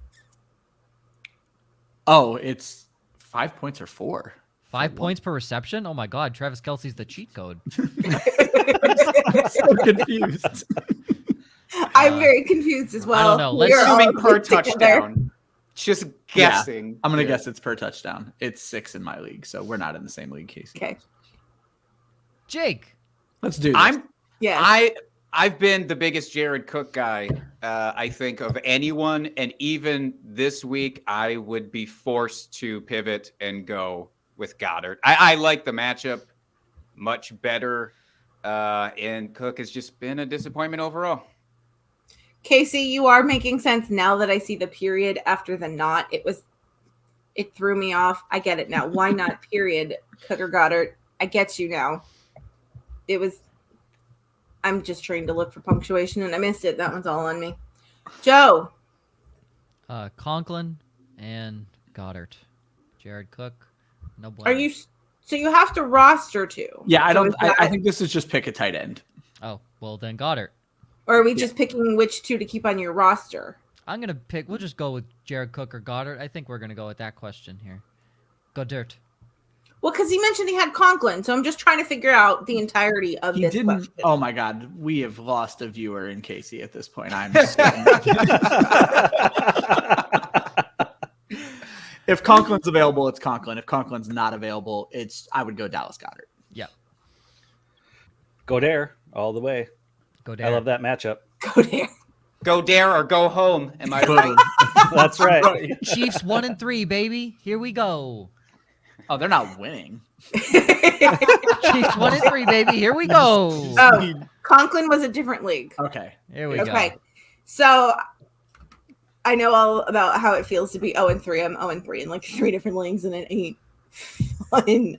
Oh, it's 5 points or 4. 5 points per reception. Oh my God, Travis Kelce's the cheat code. I'm so confused. I'm very confused as well. I don't know. Let's We're all Assuming per together. touchdown. Just guessing. I'm gonna here. guess it's per touchdown. It's 6 in my league, so we're not in the same league, Casey. Okay. Jake. Let's do this. Yeah. I've been the biggest Jared Cook guy, I think, of anyone. And even this week, I would be forced to pivot and go with Goddard. I like the matchup much better. And Cook has just been a disappointment overall. Casey, you are making sense now that I see the period after the not. It threw me off. I get it now. Why not period? Cook or Goddard. I get you now. I'm just trying to look for punctuation and I missed it. That one's all on me. Joe. Conklin and Goddard. Jared Cook. No blame. Are you so you have to roster two? Yeah, So is I that- think this is just pick a tight end. Oh, well then Goddard. Or are we just picking which two to keep on your roster? I'm gonna pick. We'll just go with Jared Cook or Goddard. I think we're gonna go with that question here. Goddard. Well, because he mentioned he had Conklin, so I'm just trying to figure out the entirety of He this didn't. question. Oh my God, we have lost a viewer in Casey at this point. I'm. If Conklin's available, it's Conklin. If Conklin's not available, I would go Dallas Goedert. Yeah. Go Dare all the way. Go Dare. I love that matchup. Go there. Go Dare or go home. Am I right? That's right. Chiefs 1-3, baby. Here we go. Oh, they're not winning. Chiefs 1-3, baby. Here we go. Oh, Conklin was a different league. Okay. Here we go. Okay. So I know all about how it feels to be 0-3. I'm 0-3 in like 3 different leagues, and it ain't fun.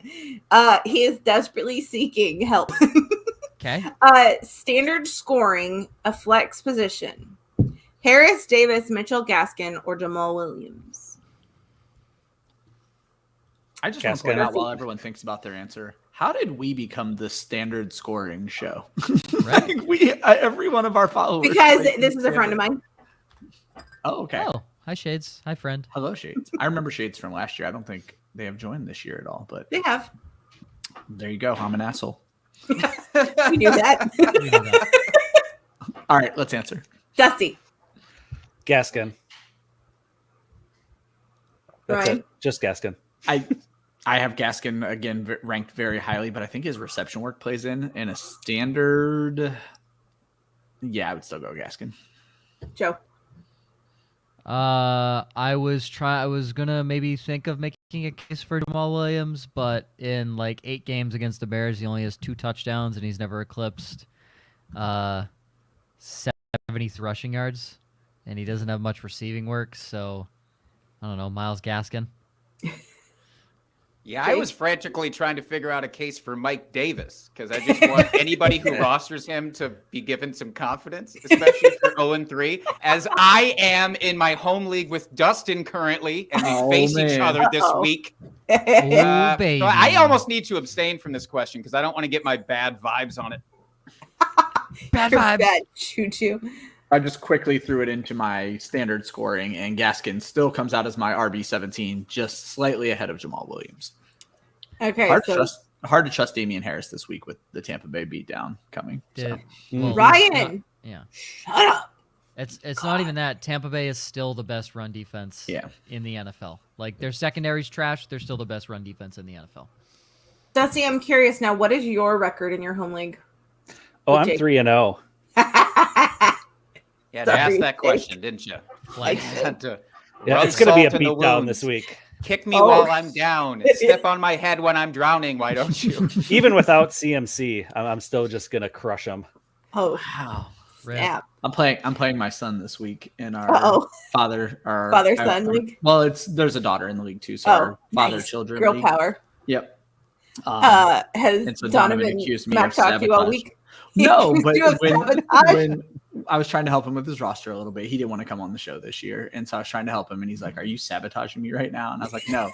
He is desperately seeking help. Okay. Standard scoring, a flex position. Harris, Davis, Mitchell, Gaskin, or Jamal Williams. I just want to Gaskin. point out while everyone thinks about their answer. How did we become the standard scoring show? Right. Like every one of our followers. Because plays this is a friend of mine. Oh, okay. Oh, hi, Shades. Hi, friend. Hello, Shades. I remember Shades from last year. I don't think they have joined this year at all, but They have. there you go. I'm an asshole. We knew that. We do that. All right, let's answer. Dusty. Gaskin. That's Ryan? it. Just Gaskin. I have Gaskin again ranked very highly, but I think his reception work plays in a standard. Yeah, I would still go Gaskin. Joe. I was gonna maybe think of making a case for Jamal Williams, but in like 8 games against the Bears, he only has 2 touchdowns and he's never eclipsed 70 rushing yards, and he doesn't have much receiving work. So I don't know, Myles Gaskin. Yeah, I was frantically trying to figure out a case for Mike Davis because I just want anybody who rosters him to be given some confidence, especially for 0-3, as I am in my home league with Dustin currently, and we face each other this week. Oh, baby. So I almost need to abstain from this question because I don't want to get my bad vibes on it. Bad vibes. Bad choo-choo. I just quickly threw it into my standard scoring, and Gaskin still comes out as my RB17, just slightly ahead of Jamal Williams. Okay, Hard to trust Damian Harris this week with the Tampa Bay beatdown coming. So. Ryan. Yeah. Shut up. It's not even that. Tampa Bay is still the best run defense in the NFL. Like, their secondary's trash. They're still the best run defense in the NFL. Dusty, I'm curious now. What is your record in your home league? Oh, I'm 3-0. Yeah, to ask that question, didn't you? Like, Yeah, it's going to be a beatdown this week. Kick me while I'm down. Step on my head when I'm drowning. Why don't you? Even without CMC, I'm still just going to crush them. Oh, Wow. snap. I'm playing my son this week in our father-son league. Well, there's a daughter in the league too, so our father-children Girl league. power. Yep. Has and so Donovan accused me Mac of talked to you all sabotage. week? No, but You have sabotage? when I was trying to help him with his roster a little bit, he didn't want to come on the show this year, and so I was trying to help him, and he's like, "Are you sabotaging me right now?" And I was like, "No,"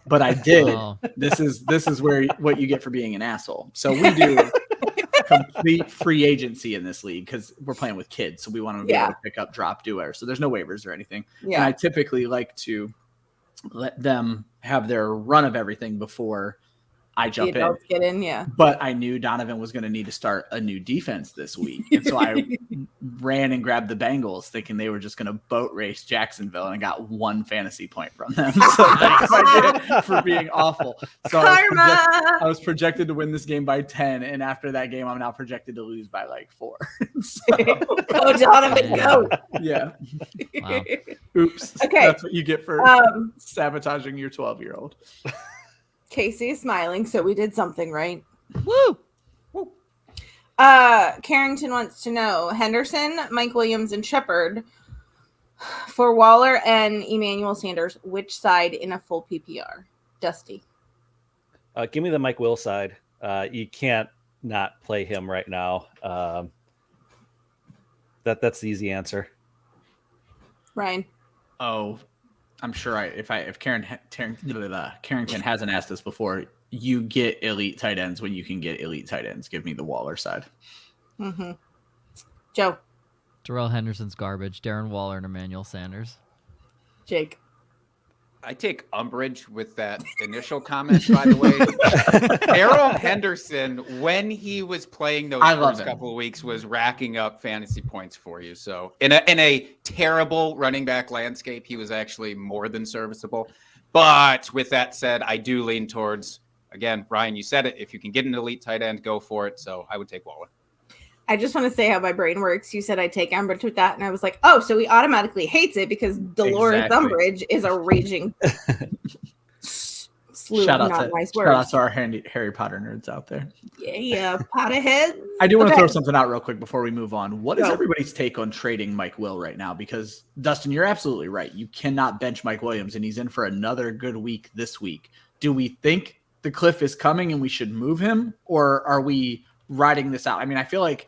but I did. Oh. This is what you get for being an asshole. So we do complete free agency in this league because we're playing with kids, so we want to be able to pick up, drop, do whatever. So there's no waivers or anything. And I typically like to let them have their run of everything before I jump in. Get in, yeah. But I knew Donovan was going to need to start a new defense this week. And so I ran and grabbed the Bengals thinking they were just going to boat race Jacksonville, and I got 1 fantasy point from them. So that's what I did for being awful. So I was projected to win this game by 10. And after that game, I'm now projected to lose by like 4. So, Go, Donovan, go. yeah. Wow. Oops. Okay. That's what you get for sabotaging your 12-year-old. Casey is smiling, so we did something right. Woo! Karingtyn wants to know Henderson, Mike Williams, and Shepard for Waller and Emmanuel Sanders. Which side in a full PPR? Dusty. Give me the Mike Will side. You can't not play him right now. That's the easy answer. Ryan. Oh, I'm sure if Karingtyn hasn't asked this before, you get elite tight ends when you can get elite tight ends. Give me the Waller side. Mm-hmm. Joe. Darrell Henderson's garbage. Darren Waller and Emmanuel Sanders. Jake. I take umbrage with that initial comment, by the way. Darrell Henderson, when he was playing those first couple of weeks, was racking up fantasy points for you. So in a terrible running back landscape, he was actually more than serviceable. But with that said, I do lean towards, again, Ryan, you said it. If you can get an elite tight end, go for it. So I would take Waller. I just want to say how my brain works. You said I take umbrage with that, and I was like, oh, so he automatically hates it because Dolores Umbridge is a raging slew of not nice words. Shout out to our Harry Potter nerds out there. Yeah, Potterheads. I do want to throw something out real quick before we move on. What is everybody's take on trading Mike Will right now? Because, Dustin, you're absolutely right. You cannot bench Mike Williams, and he's in for another good week this week. Do we think the cliff is coming and we should move him, or are we riding this out? I mean, I feel like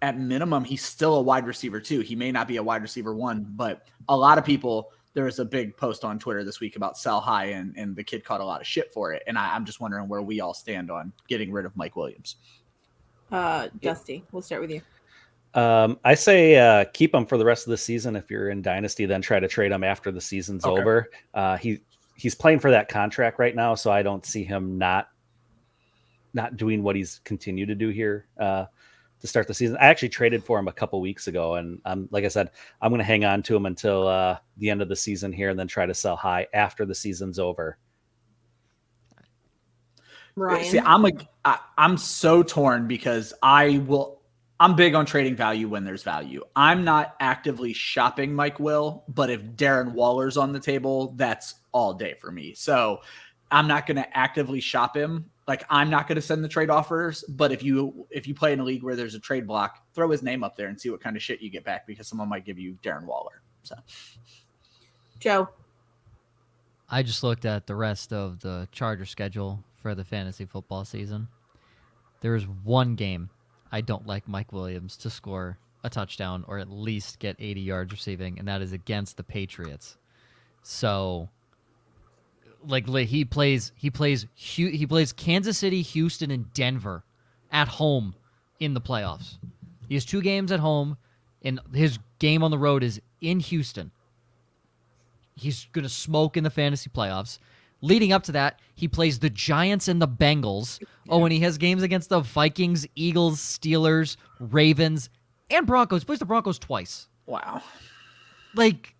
at minimum, he's still a wide receiver too. He may not be a wide receiver one, but a lot of people, there was a big post on Twitter this week about sell high, and the kid caught a lot of shit for it. And I'm just wondering where we all stand on getting rid of Mike Williams. Dusty, we'll start with you. I say keep him for the rest of the season. If you're in Dynasty, then try to trade him after the season's over. He's playing for that contract right now, so I don't see him not doing what he's continued to do here to start the season. I actually traded for him a couple weeks ago, and like I said, I'm going to hang on to him until the end of the season here, and then try to sell high after the season's over. Ryan? See, I'm so torn because I'm big on trading value when there's value. I'm not actively shopping Mike Will, but if Darren Waller's on the table, that's all day for me. So I'm not going to actively shop him. Like, I'm not going to send the trade offers, but if you play in a league where there's a trade block, throw his name up there and see what kind of shit you get back, because someone might give you Darren Waller. So, Joe, I just looked at the rest of the Charger schedule for the fantasy football season. There is one game I don't like Mike Williams to score a touchdown or at least get 80 yards receiving, and that is against the Patriots. So, like, he plays Kansas City, Houston, and Denver at home in the playoffs. He has 2 games at home, and his game on the road is in Houston. He's going to smoke in the fantasy playoffs. Leading up to that, he plays the Giants and the Bengals. Oh, and he has games against the Vikings, Eagles, Steelers, Ravens, and Broncos. He plays the Broncos twice. wow. Like,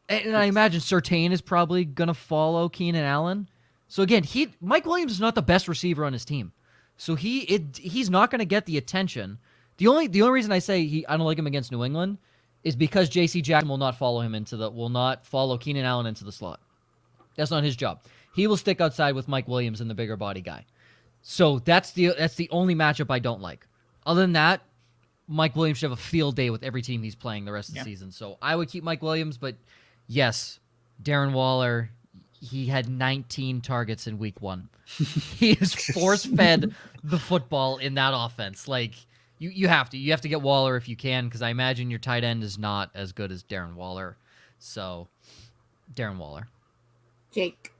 and I imagine Surtain is probably going to follow Keenan Allen. So again, Mike Williams is not the best receiver on his team. So he's not going to get the attention. The only reason I say I don't like him against New England is because J.C. Jackson will not follow Keenan Allen into the slot. That's not his job. He will stick outside with Mike Williams and the bigger body guy. So that's the only matchup I don't like. Other than that, Mike Williams should have a field day with every team he's playing the rest of the season. So I would keep Mike Williams, but yes, Darren Waller, he had 19 targets in week 1. He is force-fed the football in that offense. Like, you have to get Waller if you can, because I imagine your tight end is not as good as Darren Waller. So, Darren Waller. Jake.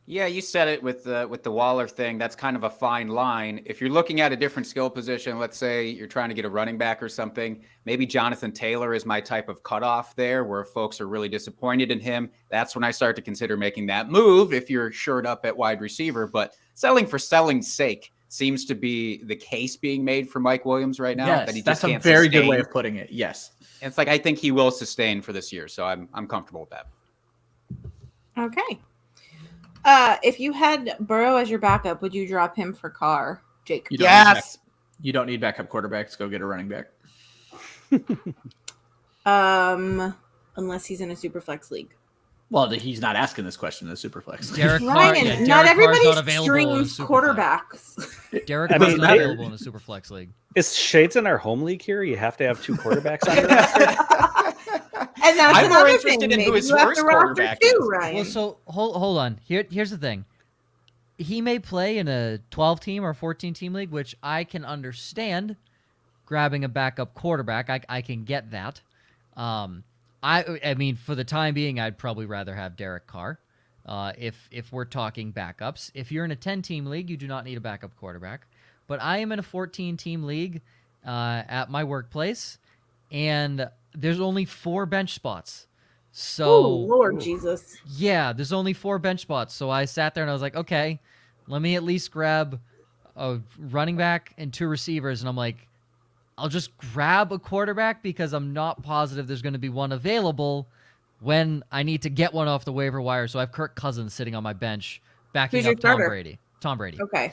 Yeah, you said it with the Waller thing. That's kind of a fine line. If you're looking at a different skill position, let's say you're trying to get a running back or something, maybe Jonathan Taylor is my type of cutoff there, where folks are really disappointed in him. That's when I start to consider making that move if you're shored up at wide receiver. But selling for selling's sake seems to be the case being made for Mike Williams right now. Yes, that he that's just a can't very sustain. good way of putting it. Yes. And it's like, I think he will sustain for this year, so I'm comfortable with that. Okay. If you had Burrow as your backup, would you drop him for Carr, Jake? Yes. You don't need backup quarterbacks. Go get a running back. Unless he's in a super flex league. Well, he's not asking this question in the Superflex. Derek Carr, Ryan, Derek not Carr's everybody not available in the streams Superflex. quarterbacks. Derek I Carr's mean, not available in the Superflex league. Is Shades in our home league here? You have to have 2 quarterbacks on your roster. And that's I'm more another interested thing. in who Maybe his you have first to roster quarterback too, is. Ryan. Well, so hold on. Here's the thing. He may play in a 12-team or 14-team league, which I can understand. Grabbing a backup quarterback, I can get that. I mean, for the time being, I'd probably rather have Derek Carr. If we're talking backups, if you're in a 10-team league, you do not need a backup quarterback. But I am in a 14-team league at my workplace, and there's only 4 bench spots. So, Oh, Lord Jesus. yeah, there's only 4 bench spots. So I sat there and I was like, okay, let me at least grab a running back and 2 receivers. And I'm like, I'll just grab a quarterback because I'm not positive there's going to be one available when I need to get one off the waiver wire. So I have Kirk Cousins sitting on my bench, backing Who's your up Tom starter? Brady. Tom Brady. Okay.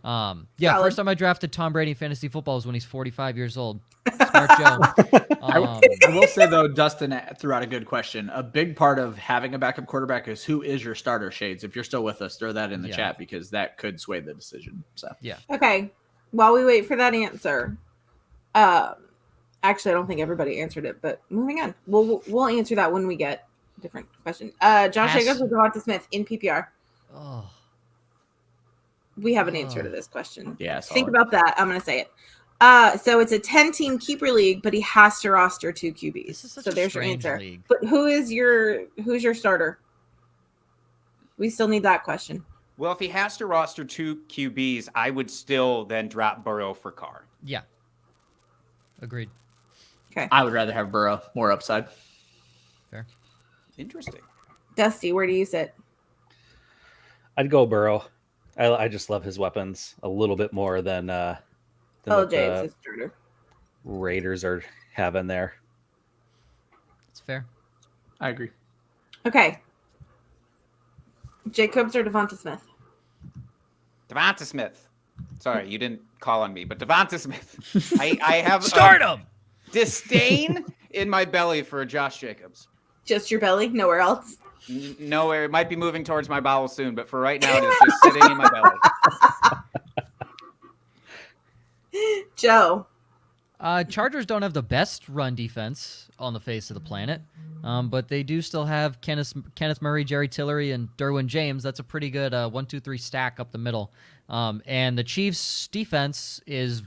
Yeah, Solid. first time I drafted Tom Brady in fantasy football was when he's 45 years old. Smart Joe. I will say, though, Dustin threw out a good question. A big part of having a backup quarterback is who is your starter, Shades. If you're still with us, throw that in the chat because that could sway the decision. So yeah. Okay. While we wait for that answer, actually, I don't think everybody answered it, but moving on. We'll answer that when we get a different question. Josh Jacobs or Devonta Smith in PPR? Oh. We have an answer to this question. yeah, Think about that. I'm going to say it. So it's a 10-team keeper league, but he has to roster 2 QBs. This is such So a there's your strange answer. league. But who's your starter? We still need that question. Well, if he has to roster 2 QBs, I would still then drop Burrow for Carr. Yeah. Agreed. Okay. I would rather have Burrow, more upside. Fair. Interesting. Dusty, where do you sit? I'd go Burrow. I just love his weapons a little bit more than what James the is starter. Raiders are having there. It's fair. I agree. Okay. Jacobs or Devonta Smith? Devonta Smith. Sorry, you didn't call on me, but Devonta Smith. I have Start him! disdain in my belly for Josh Jacobs. Just your belly? Nowhere else? Nowhere. It might be moving towards my bowel soon, but for right now, it is just sitting in my belly. Joe. Chargers don't have the best run defense on the face of the planet, but they do still have Kenneth Murray, Jerry Tillery, and Derwin James. That's a pretty good 1-2-3 stack up the middle. And the Chiefs' defense is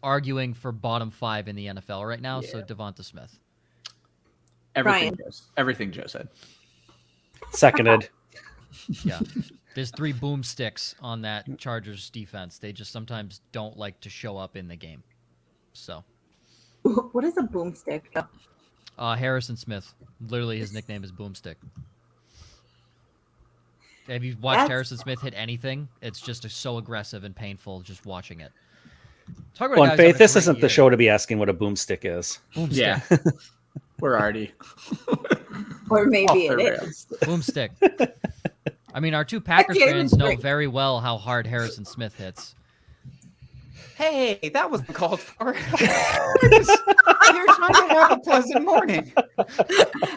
arguing for bottom 5 in the NFL right now. So Devonta Smith. Everything Joe said. Seconded. Yeah. There's 3 boomsticks on that Chargers defense. They just sometimes don't like to show up in the game. So. What is a boomstick? Harrison Smith. Literally, his nickname is Boomstick. Have you watched Harrison Smith hit anything? It's just so aggressive and painful just watching it. Talk about Well, in Faith, this isn't the show to be asking what a boomstick is. Boomstick. Yeah. We're already. Or maybe it is. Boomstick. I mean, our 2 Packers fans know very well how hard Harrison Smith hits. Hey, that wasn't called for. You're trying to have a pleasant morning.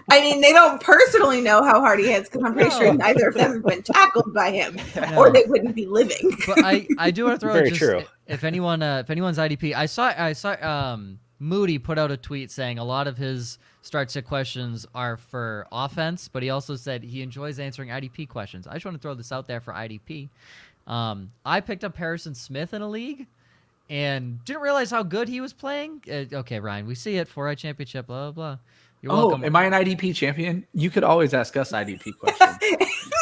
I mean, they don't personally know how hard he hits because I'm pretty sure neither of them have been tackled by him, or they wouldn't be living. But I do want to throw Very just, true. If anyone's IDP, I saw Moody put out a tweet saying a lot of his start sit questions are for offense, but he also said he enjoys answering IDP questions. I just want to throw this out there for IDP. I picked up Harrison Smith in a league and didn't realize how good he was playing. Okay, Ryan, we see it. 4-eye championship, blah, blah, blah. You're welcome. Am I an IDP champion? You could always ask us IDP questions.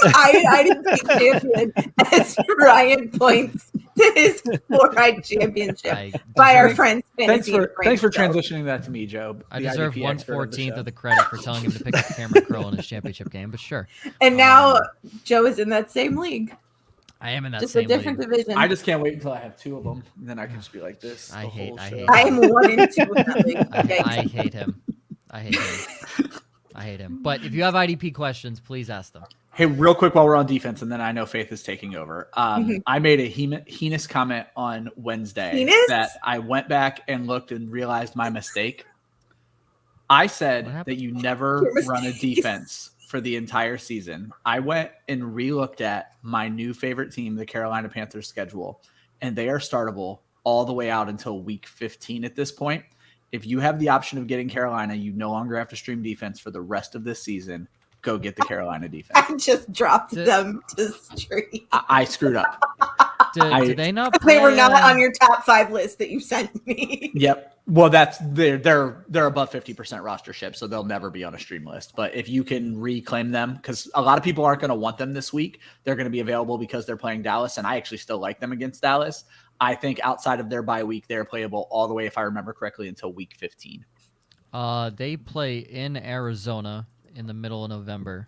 IDP champion, as Ryan points to his 4-eye championship by our friends. Thanks for transitioning that to me, Joe. I deserve 1/14 of the credit for telling him to pick up Cameron Crowe in his championship game, but sure. And now Joe is in that same league. I am in that Just same a different league. division. I just can't wait until I have 2 of them. And then I can just be like this. I hate I'm 1 and 2 in that league. I hate him. I hate him. But if you have IDP questions, please ask them. Hey, real quick while we're on defense, and then I know Faith is taking over. I made a heinous comment on Wednesday that I went back and looked and realized my mistake. I said that you never run a defense for the entire season. I went and re-looked at my new favorite team, the Carolina Panthers schedule, and they are startable all the way out until week 15 at this point. If you have the option of getting Carolina, you no longer have to stream defense for the rest of this season. Go get the Carolina defense. I just dropped them to stream. I screwed up. Did they not play? They were not on your top 5 list that you sent me. Yep. Well, they're above 50% rostership, so they'll never be on a stream list. But if you can reclaim them, because a lot of people aren't going to want them this week, they're going to be available because they're playing Dallas, and I actually still like them against Dallas. I think outside of their bye week, they're playable all the way, if I remember correctly, until week 15. They play in Arizona in the middle of November,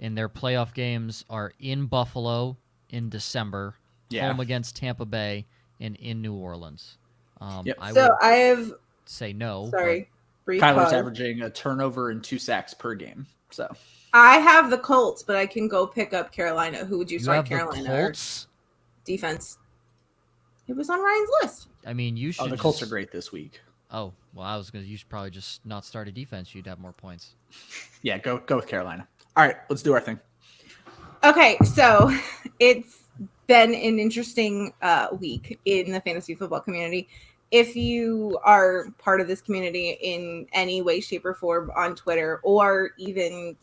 and their playoff games are in Buffalo in December, home against Tampa Bay, and in New Orleans. I would I have say no. sorry. Brief Kyler's pause. averaging a turnover and 2 sacks per game. So I have the Colts, but I can go pick up Carolina. Who would you You start? have Carolina the or Colts? defense? It was on Ryan's list. I mean, you should. the Colts are great this week. Oh, well, I was gonna. You should probably just not start a defense. You'd have more points. Yeah, go with Carolina. All right, let's do our thing. Okay, so it's been an interesting week in the fantasy football community. If you are part of this community in any way, shape, or form on Twitter or even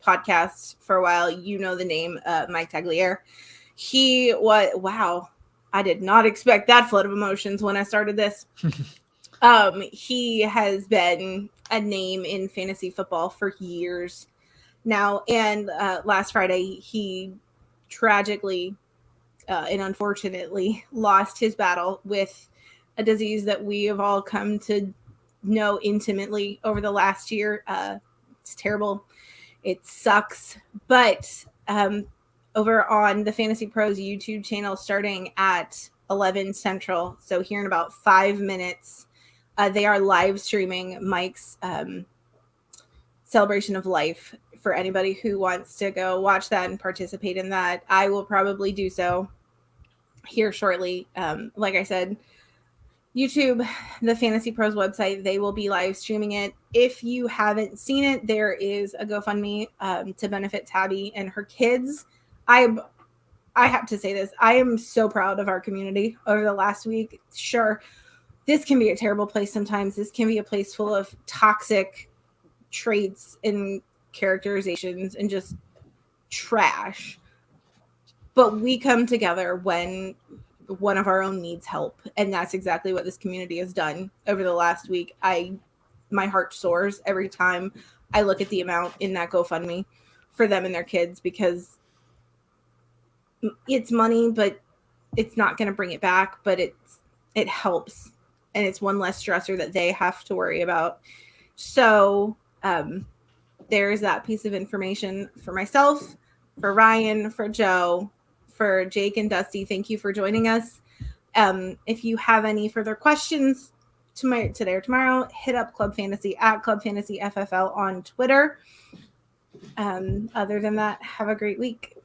podcasts for a while, you know the name Mike Tagliere. Wow, I did not expect that flood of emotions when I started this. He has been a name in fantasy football for years now, and last Friday he tragically and unfortunately lost his battle with a disease that we have all come to know intimately over the last year. It's terrible. It sucks. But over on the Fantasy Pros YouTube channel, starting at 11 Central, so here in about 5 minutes, they are live streaming Mike's celebration of life. For anybody who wants to go watch that and participate in that, I will probably do so here shortly. Like I said, YouTube, the Fantasy Pros website, they will be live streaming it. If you haven't seen it, there is a GoFundMe to benefit Tabby and her kids. I have to say this. I am so proud of our community over the last week. Sure, this can be a terrible place sometimes. This can be a place full of toxic traits and characterizations and just trash. But we come together when one of our own needs help, and that's exactly what this community has done over the last week. My heart soars every time I look at the amount in that GoFundMe for them and their kids, because it's money, but it's not going to bring it back, but it helps, and it's one less stressor that they have to worry about. So there's that piece of information for myself, for Ryan, for Joe, for Jake and Dusty. Thank you for joining us. If you have any further questions today or tomorrow, hit up Club Fantasy at Club Fantasy FFL on Twitter. Other than that, have a great week.